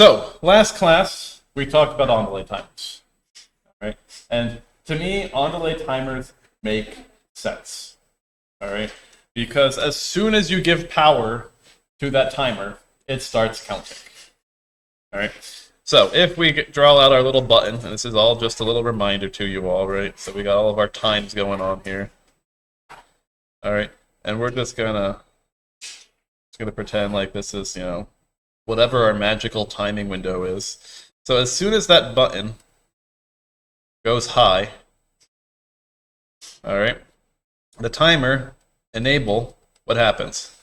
So, last class, we talked about on-delay timers, right? And to me, on-delay timers make sense, all right? Because as soon as you give power to that timer, it starts counting, all right? So if we draw out our little button, and this is all just a little reminder to you all, right? So we got all of our times going on here, all right? And we're just gonna pretend like this is, whatever our magical timing window is. So as soon as that button goes high, all right, the timer, enable, what happens?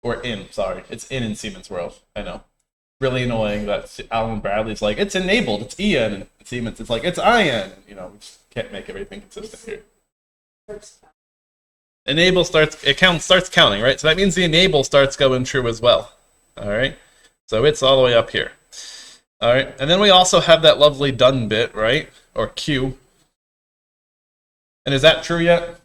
Or in, sorry, it's in Siemens World, I know. Really annoying that Alan Bradley's like, it's enabled, it's EN, and Siemens, it's like, it's IN. We just can't make everything consistent here. Enable starts counting, right? So that means the enable starts going true as well. All right, so it's all the way up here. All right, and then we also have that lovely done bit, right? Or Q. And is that true yet?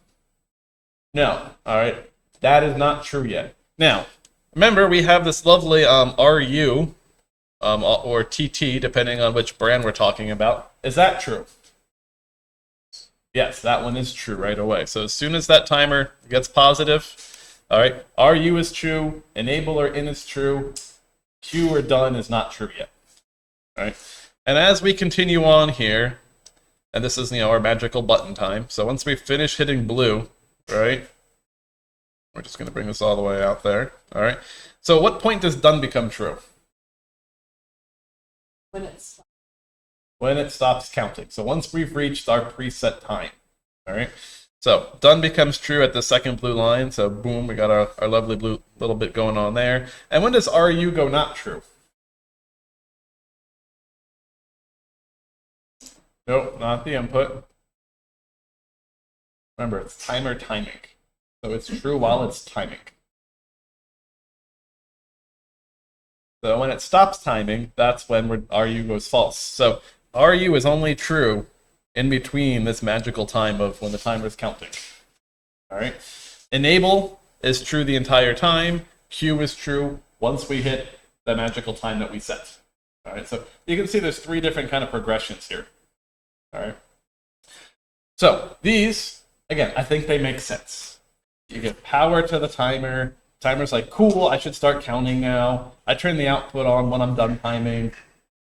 No. All right, that is not true yet. Now, remember we have this lovely RU or TT, depending on which brand we're talking about. Is that true? Yes, that one is true right away. So as soon as that timer gets positive, all right, RU is true, enable or in is true, Q or done is not true yet. All right, and as we continue on here, and this is our magical button time. So once we finish hitting blue, right, we're just going to bring this all the way out there. All right. So at what point does done become true? When it stops counting. So once we've reached our preset time, all right? So done becomes true at the second blue line. So boom, we got our lovely blue little bit going on there. And when does RU go not true? Nope, not the input. Remember, it's timer timing. So it's true while it's timing. So when it stops timing, that's when RU goes false. So RU is only true in between this magical time of when the timer is counting. All right. Enable is true the entire time. Q is true once we hit the magical time that we set. All right. So you can see there's three different kind of progressions here. All right. So these, again, I think they make sense. You give power to the timer. Timer's like, cool, I should start counting now. I turn the output on when I'm done timing.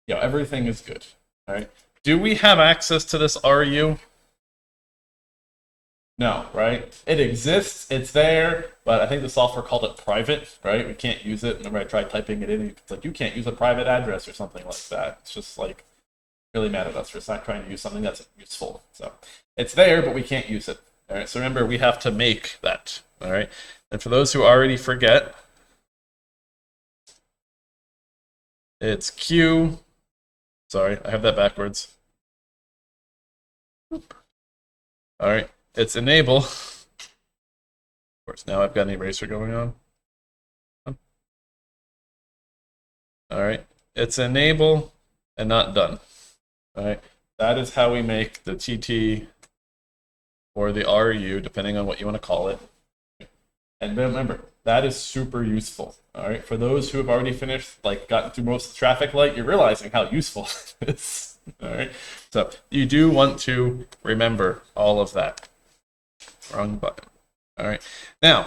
Everything is good. All right. Do we have access to this RU? No, right? It exists, it's there, but I think the software called it private, right? We can't use it. Remember I tried typing it in, it's like, you can't use a private address or something like that. It's just like, really mad at us for not trying to use something that's useful. So it's there, but we can't use it. All right, so remember, we have to make that. All right, and for those who already forget, it's Q. Sorry, I have that backwards. All right, it's enable. Of course, now I've got an eraser going on. All right, it's enable and not done. All right, that is how we make the TT or the RU, depending on what you want to call it. And remember, that is super useful. All right, for those who have already finished, like gotten through most of the traffic light, you're realizing how useful it is. All right, so you do want to remember all of that. Wrong button. All right, now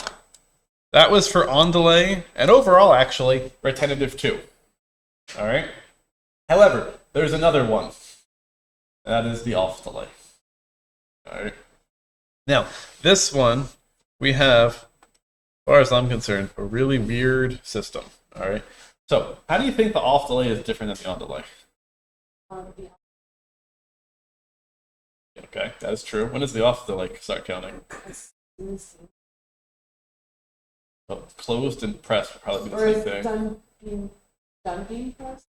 that was for on delay and overall, actually, retentive 2. All right, however, there's another one. That is the off delay. All right. Now, this one, we have, as far as I'm concerned, a really weird system. All right. So, how do you think the off delay is different than the on delay? Okay, that is true. When does the off delay start counting? Oh, closed and pressed would probably be the same thing. Done being pressed?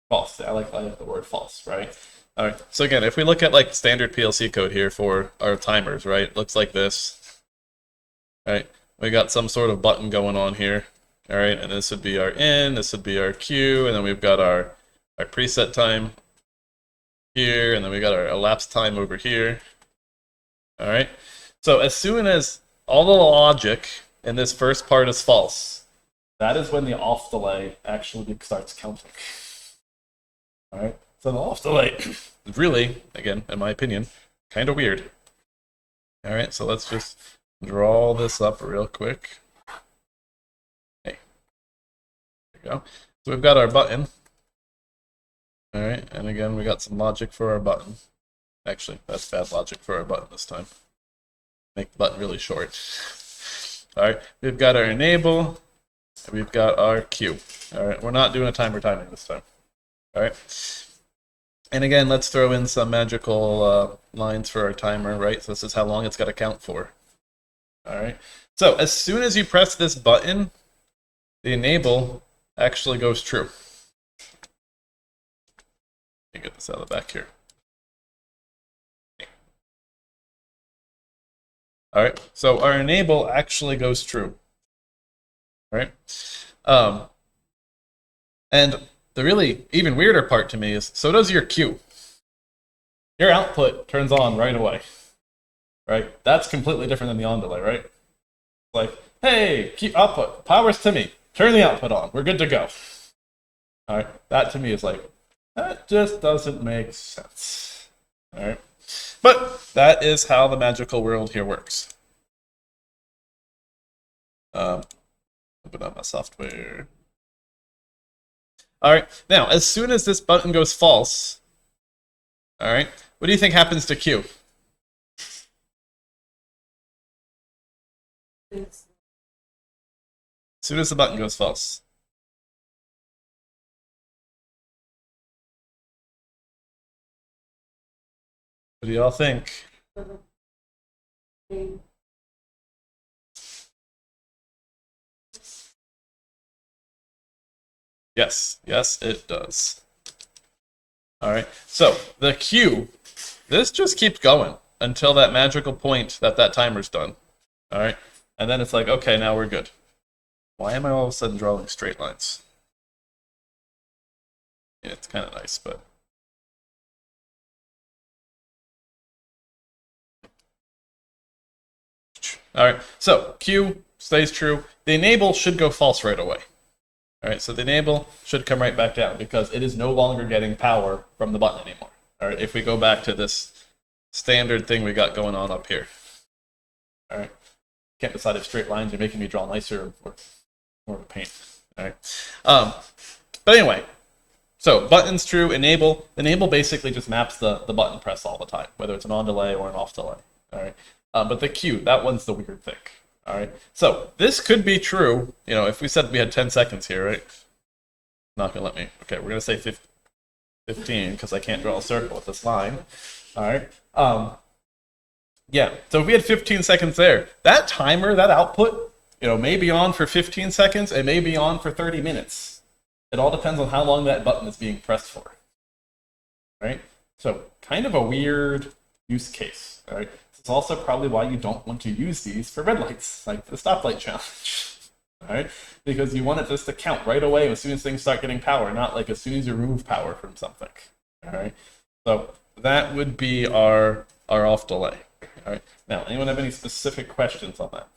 False. I like the word false, right? All right. So again, if we look at like standard PLC code here for our timers, right? It looks like this. All right. We got some sort of button going on here. All right. And this would be our in, this would be our Q, and then we've got our preset time here, and then we got our elapsed time over here. All right. So as soon as all the logic in this first part is false, that is when the off delay actually starts counting. All right, so the off delay is really, again, in my opinion, kind of weird. All right, so let's just draw this up real quick. Hey, there we go. So we've got our button. All right, and again, we got some logic for our button. Actually, that's bad logic for our button this time. Make the button really short. All right, we've got our enable, and we've got our queue. All right, we're not doing a timer timing this time. All right, and again, let's throw in some magical lines for our timer, right? So this is how long it's got to count for. All right, so as soon as you press this button, the enable actually goes true. Let me get this out of the back here. All right, so our enable actually goes true. All right, and the really even weirder part to me is, so does your queue. Your output turns on right away, right? That's completely different than the on delay, right? Like, hey, queue output, power's to me, turn the output on, we're good to go. All right, that to me is like, that just doesn't make sense. All right, but that is how the magical world here works. Open up my software. All right, now as soon as this button goes false, all right, what do you think happens to Q? As soon as the button goes false. What do y'all think? Yes, yes, it does. All right, so the queue, this just keeps going until that magical point that timer's done. All right, and then it's like, okay, now we're good. Why am I all of a sudden drawing straight lines? Yeah, it's kind of nice, but. All right, so Q stays true. The enable should go false right away. All right, so the enable should come right back down because it is no longer getting power from the button anymore. All right, if we go back to this standard thing we got going on up here. All right, can't decide if straight lines are making me draw nicer or more of a pain. All right, but anyway, so button's true, enable basically just maps the button press all the time, whether it's an on delay or an off delay. All right, but the queue, that one's the weird thing. All right, so this could be true, you know, if we said we had 10 seconds here, right? Not gonna let me. Okay, we're gonna say 15 because I can't draw a circle with this line. All right, yeah, so if we had 15 seconds there, that timer, that output, you know, may be on for 15 seconds, it may be on for 30 minutes. It all depends on how long that button is being pressed for. Right? So kind of a weird use case. All right. It's also probably why you don't want to use these for red lights, like the stoplight challenge. All right, because you want it just to count right away as soon as things start getting power, not like as soon as you remove power from something. All right, so that would be our off delay. All right, now anyone have any specific questions on that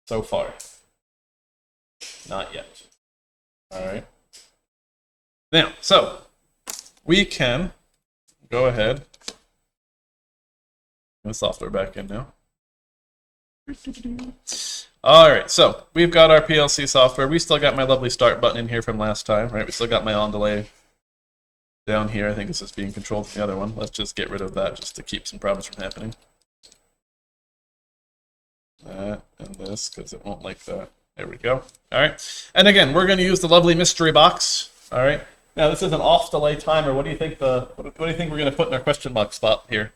so far? Not yet. All right. Now, so we can go ahead. The software back in now. All right, so we've got our PLC software. We still got my lovely start button in here from last time, right? We still got my on delay down here. I think this is being controlled from the other one. Let's just get rid of that just to keep some problems from happening. That and this, because it won't like that. There we go. All right, and again, we're going to use the lovely mystery box. All right, now this is an off delay timer. What do you think what do you think we're going to put in our question mark spot here?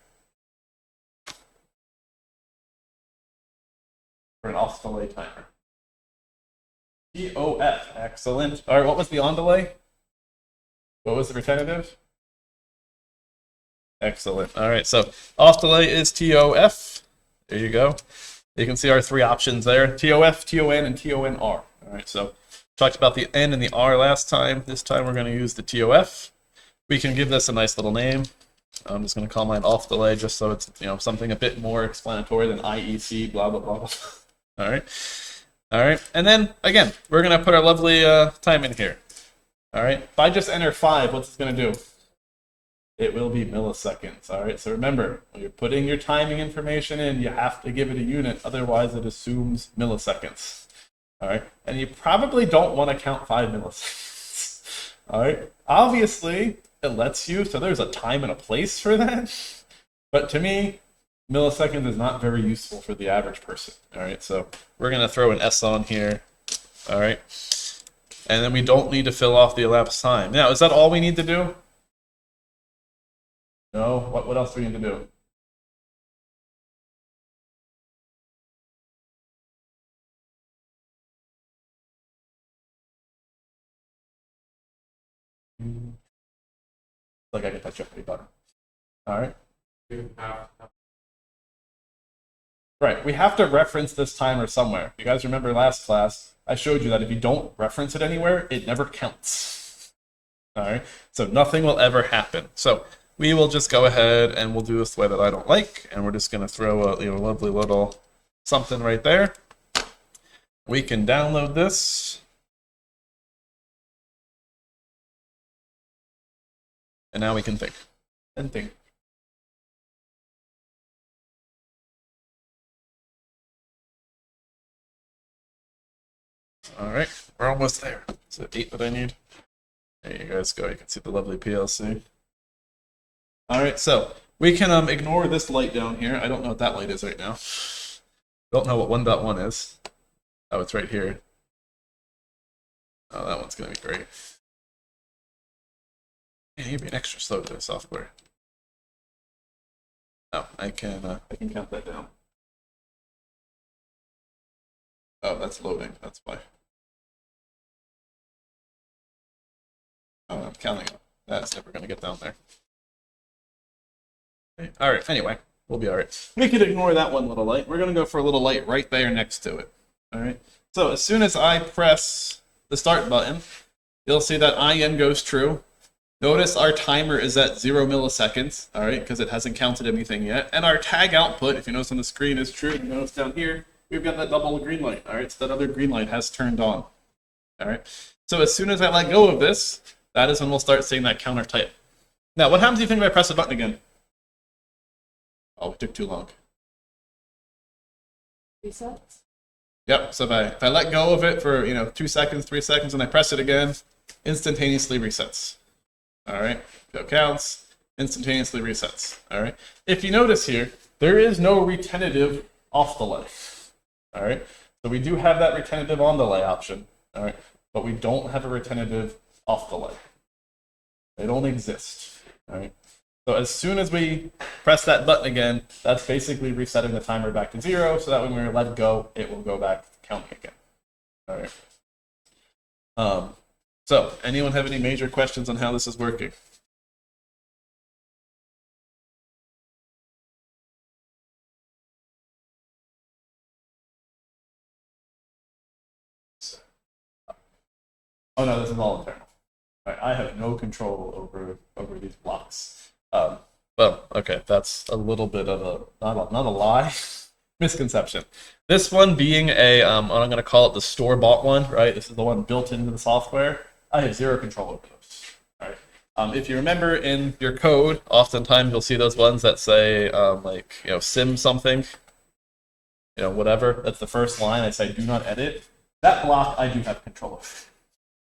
For an off delay timer. TOF, excellent. All right, what was the on delay? What was the retentive? Excellent. All right, so off delay is TOF. There you go. You can see our three options there: TOF, TON, and TONR. All right, so talked about the N and the R last time. This time we're going to use the TOF. We can give this a nice little name. I'm just going to call mine off delay just so it's, you know, something a bit more explanatory than IEC, blah, blah, blah. All right. All right, and then again, we're gonna put our lovely time in here. All right, if I just enter 5, what's it gonna do? It will be milliseconds. All right, so remember, when you're putting your timing information in, you have to give it a unit, otherwise it assumes milliseconds. All right, and you probably don't want to count 5 milliseconds. All right, obviously it lets you, so there's a time and a place for that. But to me, milliseconds is not very useful for the average person. All right, so we're gonna throw an S on here. All right, and then we don't need to fill off the elapsed time. Now, is that all we need to do? No. What else do we need to do? Like I can touch Jeopardy button. All right. Right. We have to reference this timer somewhere. You guys remember last class? I showed you that if you don't reference it anywhere, it never counts. All right. So nothing will ever happen. So we will just go ahead and we'll do this the way that I don't like, and we're just going to throw a lovely little something right there. We can download this. And now we can think. And think. All right, we're almost there. Is it 8 that I need? There you guys go. You can see the lovely PLC. All right, so we can ignore this light down here. I don't know what that light is right now. Don't know what 1.1 is. Oh, it's right here. Oh, that one's gonna be great. Man, you'd be an extra slow to the software. Oh, I can count that down. Oh, that's loading. That's why. Oh, I'm counting it. That's never gonna get down there. Okay. All right. Anyway, we'll be all right. We could ignore that one little light. We're gonna go for a little light right there next to it. All right. So as soon as I press the start button, you'll see that IN goes true. Notice our timer is at 0 milliseconds, all right, because it hasn't counted anything yet. And our tag output, if you notice on the screen, is true. You notice down here, we've got that double green light, all right, so that other green light has turned on, all right. So as soon as I let go of this, that is when we'll start seeing that counter type. Now, what happens if you think if I press the button again? Oh, it took too long. Resets? Yep, so if I let go of it for 2 seconds, 3 seconds, and I press it again, instantaneously resets. All right, go counts, instantaneously resets. All right, if you notice here, there is no retentive off delay. All right, so we do have that retentive on delay option. All right, but we don't have a retentive off delay. They don't exist. All right, so as soon as we press that button again, that's basically resetting the timer back to 0, so that when we let go, it will go back to counting again. All right. So, anyone have any major questions on how this is working? Oh no, this is all internal. Right, I have no control over these blocks. Well, okay, that's a little bit of a not a lie, misconception. This one being I'm going to call it the store-bought one, right? This is the one built into the software. I have 0 control over those. All right. If you remember in your code, oftentimes you'll see those ones that say like sim something, whatever. That's the first line. I say do not edit. That block I do have control of.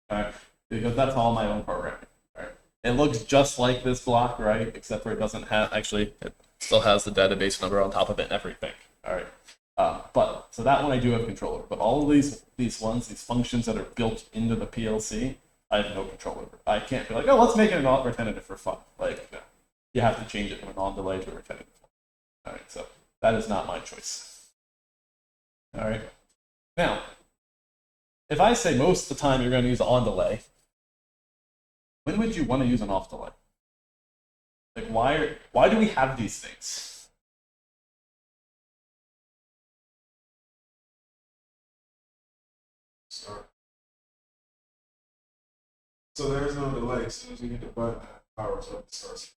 All right, because that's all my own programming. Right? It looks just like this block, right? Except for it doesn't have it still has the database number on top of it and everything. All right. But so that one I do have control over. But all of these functions that are built into the PLC, I have no control over. I can't be like, oh, let's make it a non-retentive for fun. Like, no. You have to change it from a non-delay to a retentive. All right, so that is not my choice. All right. Now, if I say most of the time you're going to use on delay, when would you want to use an off delay? Like, why do we have these things? So there is no delay. As soon as you hit the button, power starts.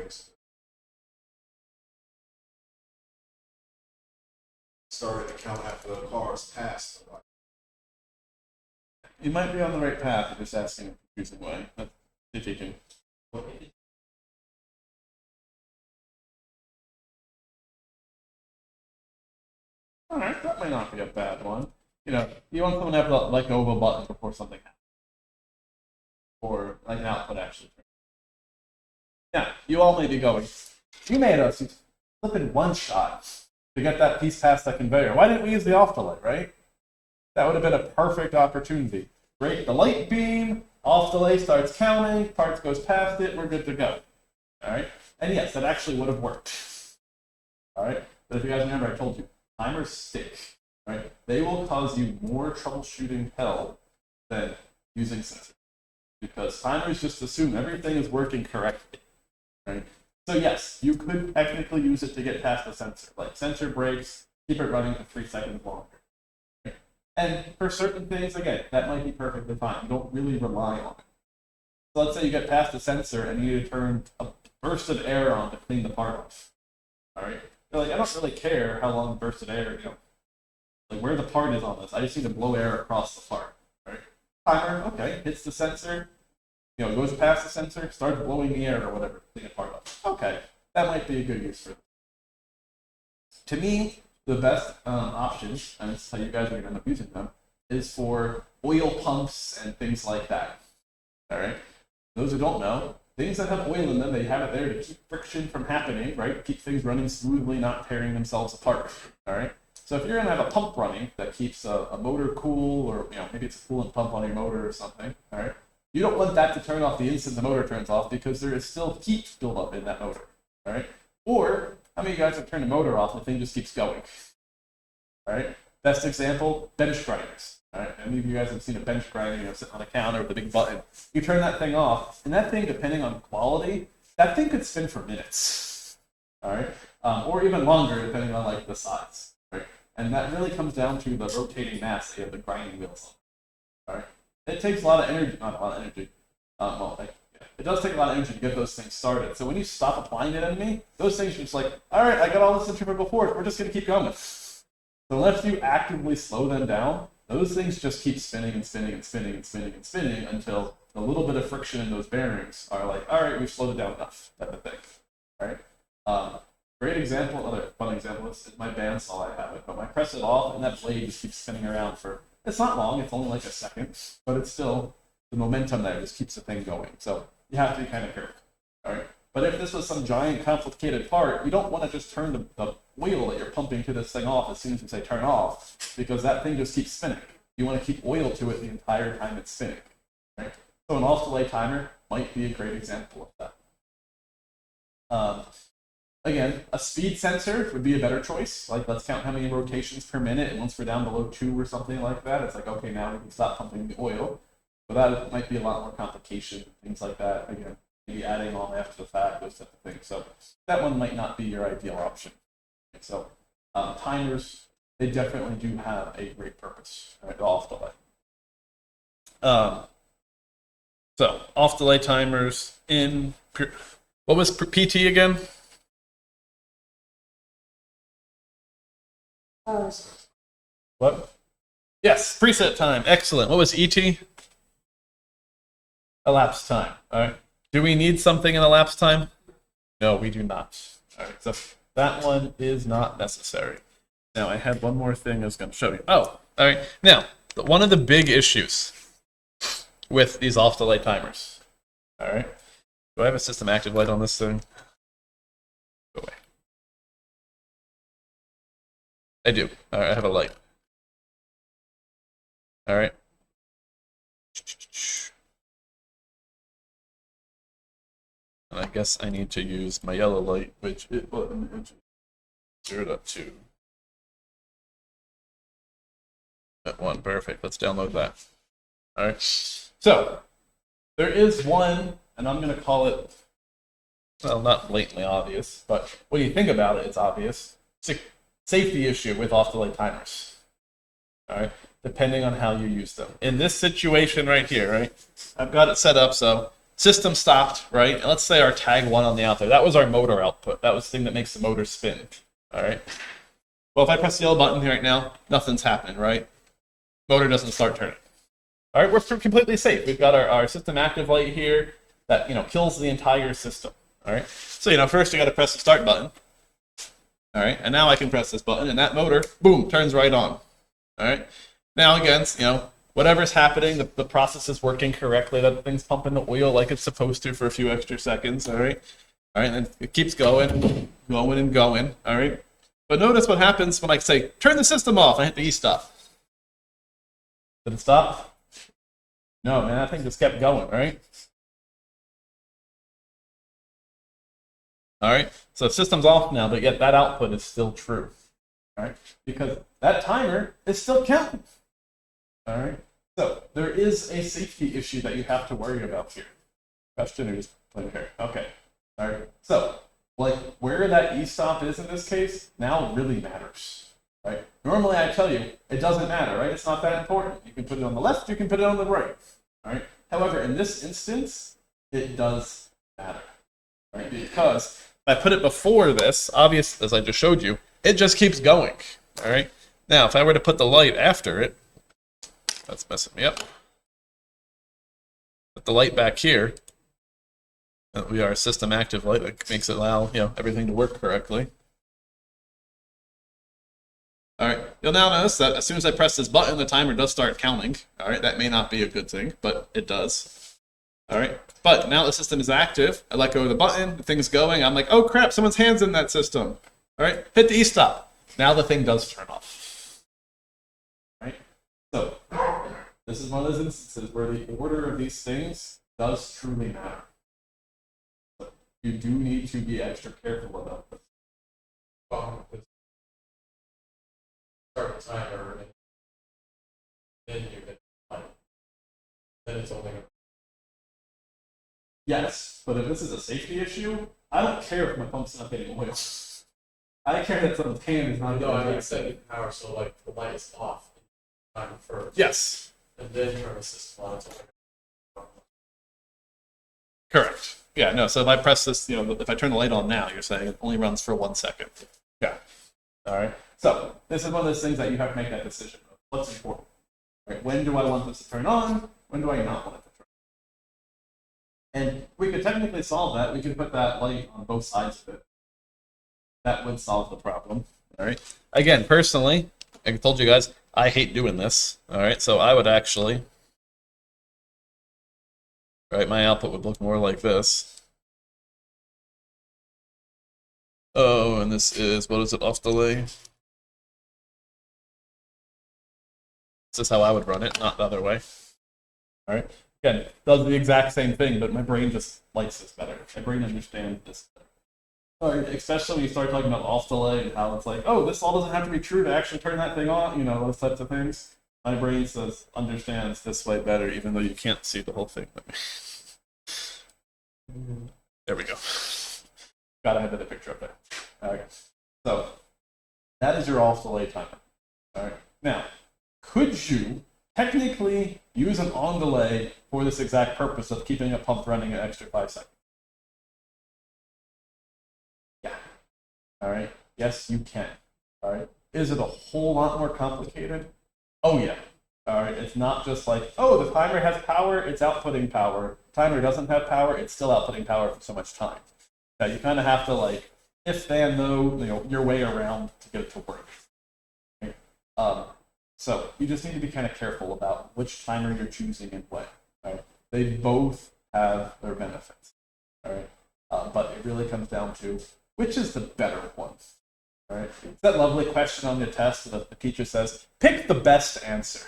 fix it. Started to count after the cars passed. You might be on the right path. You're just asking in a confusing way. If you can. All right, that might not be a bad one. You know, you want someone to have to let go of a button before something happens, or like an output actually. Yeah, you all may be going. You made us flipping one shot to get that piece past that conveyor. Why didn't we use the off delay, right? That would have been a perfect opportunity. Break the light beam, off delay starts counting, parts goes past it, we're good to go. All right, and yes, that actually would have worked. All right, but if you guys remember, I told you timers stick. Right, they will cause you more troubleshooting hell than using sensors because timers just assume everything is working correctly. Right, so yes, you could technically use it to get past the sensor, like sensor breaks, keep it running for 3 seconds longer. Right? And for certain things, again, that might be perfectly fine. You don't really rely on it. So let's say you get past the sensor and you need to turn a burst of air on to clean the part off. All right, you're like, I don't really care how long burst of air, like where the part is on this. I just need to blow air across the part. Right? Timer, okay, hits the sensor, goes past the sensor, starts blowing the air or whatever, clean the part off. Okay, that might be a good use for it. To me, the best options, and this is how you guys are going to end up using them, is for oil pumps and things like that. All right. Those who don't know, things that have oil in them, they have it there to keep friction from happening, right? Keep things running smoothly, not tearing themselves apart. All right. So if you're going to have a pump running that keeps a motor cool, or maybe it's a coolant pump on your motor or something, all right, you don't want that to turn off the instant the motor turns off because there is still heat buildup in that motor, all right? Or how many of you guys have turned the motor off and the thing just keeps going? All right. Best example: bench grinders. All right. Any of you guys have seen a bench grinder, sitting on a counter with a big button? You turn that thing off, and that thing, depending on quality, that thing could spin for minutes. All right, or even longer, depending on like the size. And that really comes down to the rotating mass that you have the grinding wheels on. All right, it takes a lot of energy, not a lot of energy. It does take a lot of energy to get those things started. So when you stop applying it on me, those things are just like, all right, I got all this centrifugal force. We're just going to keep going. So unless you actively slow them down, those things just keep spinning and spinning and spinning and spinning and spinning until the little bit of friction in those bearings are like, all right, we've slowed it down enough, type of thing. All right. Great example, another fun example is my bandsaw I have it, but I press it off and that blade just keeps spinning around for, it's not long, it's only like a second, but it's still, the momentum there just keeps the thing going. So you have to be kind of careful, all right? But if this was some giant complicated part, you don't want to just turn the oil that you're pumping to this thing off as soon as you say turn off, because that thing just keeps spinning. You want to keep oil to it the entire time it's spinning, right? So an off delay timer might be a great example of that. Again, a speed sensor would be a better choice. Like, let's count how many rotations per minute, and once we're down below 2 or something like that, it's like, okay, now we can stop pumping the oil. But that might be a lot more complication, things like that. Again, maybe adding on after the fact, those type of things. So that one might not be your ideal option. So timers, they definitely do have a great purpose, right? Off delay. So off delay timers in, what was PT again? What? Yes, preset time. Excellent. What was ET? Elapsed time. All right. Do we need something in elapsed time? No, we do not. All right. So that one is not necessary. Now, I had one more thing I was going to show you. Oh, all right. Now, one of the big issues with these off delay timers. All right. Do I have a system active light on this thing? Go away. I do. All right, I have a light. All right. And I guess I need to use my yellow light, which is 0.2. That one, perfect. Let's download that. All right. So there is one, and I'm going to call it, well, not blatantly obvious, but when you think about it, it's obvious. Safety issue with off delay timers. All right, depending on how you use them. In this situation right here, right, I've got it set up so system stopped, right? And let's say our tag 1 on the out there, that was our motor output. That was the thing that makes the motor spin, all right? Well, if I press the yellow button here right now, nothing's happening, right? Motor doesn't start turning. All right, we're completely safe. We've got our system active light here that, kills the entire system, all right? So, first you got to press the start button, all right? And now I can press this button, and that motor, boom, turns right on, all right? Now, again, whatever's happening, the process is working correctly, that thing's pumping the oil like it's supposed to for a few extra seconds, all right? All right, and it keeps going, going, and going, all right? But notice what happens when I say, turn the system off, I hit the E-stop. Did it stop? No, man, that thing just kept going, right? All right, so the system's off now, but yet that output is still true, all right? Because that timer is still counting, all right? So there is a safety issue that you have to worry about here. Question or just play here? Okay, all right. So, where that E-stop is in this case now really matters, right? Normally I tell you, it doesn't matter, right? It's not that important. You can put it on the left, you can put it on the right. All right. However, in this instance, it does matter, right? Because if I put it before this, obvious as I just showed you, it just keeps going. All right. Now, if I were to put the light after it, that's messing me up. Put the light back here. We are a system active light that makes it allow everything to work correctly. All right, you'll now notice that as soon as I press this button, the timer does start counting. All right, that may not be a good thing, but it does. All right, but now the system is active. I let go of the button, the thing's going. I'm like, oh crap, someone's hand's in that system. All right, hit the E-stop. Now the thing does turn off. All right, so this is one of those instances where the order of these things does truly matter. So you do need to be extra careful about this. Start the timer and then you hit the light. Then it's only Yes, but if this is a safety issue, I don't care if my pump's not getting oil. I care that someone's hand is not no, getting I oil. mean setting power so the light is off timer first. Yes, And then turn the system on. correct. Yeah, no, so if I press this, if I turn the light on now, you're saying it only runs for 1 second. Yeah. All right. So this is one of those things that you have to make that decision of. What's important? Right? When do I want this to turn on? When do I not want it to turn on? And we could technically solve that. We could put that light on both sides of it. That would solve the problem. All right. Again, personally, I told you guys, I hate doing this. All right. So I would actually, right, my output would look more like this. Oh, and this is, what is it, off delay? This is how I would run it, not the other way. All right. Again, does the exact same thing, but my brain just likes this better. My brain understands this better. All right, especially when you start talking about off delay and how it's like, oh, this all doesn't have to be true to actually turn that thing on, those types of things. My brain understands this way better, even though you can't see the whole thing. There we go. Gotta have the picture up there. Okay. So that is your off delay timer. All right. Now, could you technically use an on delay for this exact purpose of keeping a pump running an extra 5 seconds? Yeah. All right. Yes, you can. All right. Is it a whole lot more complicated? Oh, yeah. All right. It's not just like, oh, the timer has power, it's outputting power. Timer doesn't have power, it's still outputting power for so much time. Now, you kind of have to if then know, your way around to get it to work. Okay. So you just need to be kind of careful about which timer you're choosing and when. Right? They both have their benefits. All right. But it really comes down to which is the better one. All right. It's that lovely question on the test that the teacher says, pick the best answer.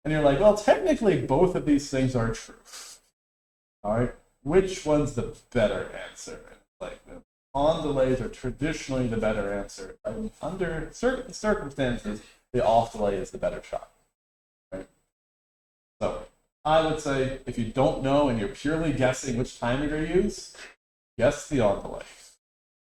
And you're like, well, technically both of these things are true. All right. Which one's the better answer? The on delays are traditionally the better answer. Under certain circumstances, the off delay is the better shot. Right? So I would say if you don't know and you're purely guessing which timer to use, guess the on delay.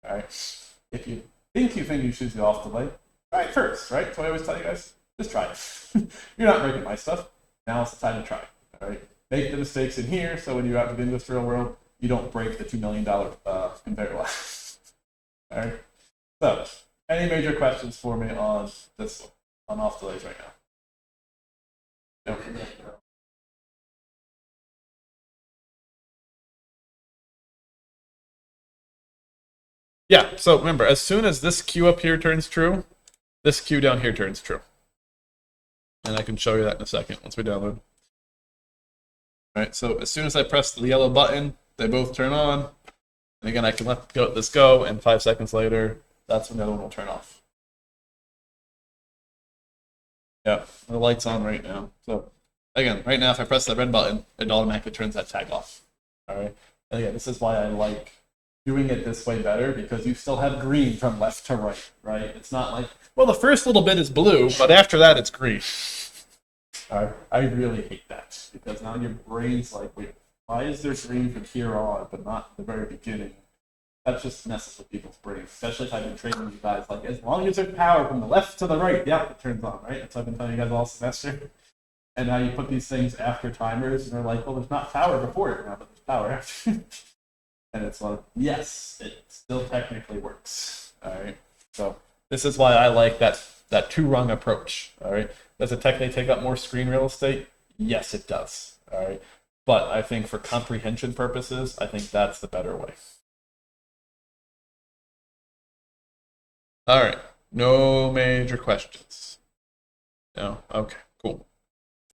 All right. If you think you choose the off delay, try it first. Right? So I always tell you guys, just try it. You're not breaking my stuff. Now it's the time to try. All right. make the mistakes in here so when you're out in the industrial world, you don't break the $2 million conveyor line. All right. So, any major questions for me on this one, on off delays right now? No. Yeah, so remember, as soon as this queue up here turns true, this queue down here turns true. And I can show you that in a second once we download. All right, so as soon as I press the yellow button, they both turn on. And again, I can let this go, and 5 seconds later, that's when the other one will turn off. Yeah, the light's on right now. So again, right now, if I press the red button, it automatically turns that tag off. All right, and again, this is why I like doing it this way better, because you still have green from left to right, right? It's not like, well, the first little bit is blue, but after that, it's green. I really hate that, because now your brain's like, wait, why is there green from here on, but not the very beginning? That just messes with people's brains, especially if I've been training you guys, like, as long as there's power from the left to the right, yeah, it turns on, right? That's what I've been telling you guys all semester. And now you put these things after timers, and they're like, well, there's not power before it now, but there's power after. And it's like, yes, it still technically works. All right. So this is why I like that two-rung approach. All right. Does it technically take up more screen real estate? Yes, it does. All right. But I think for comprehension purposes, I think that's the better way. All right. No major questions. No. Okay. Cool.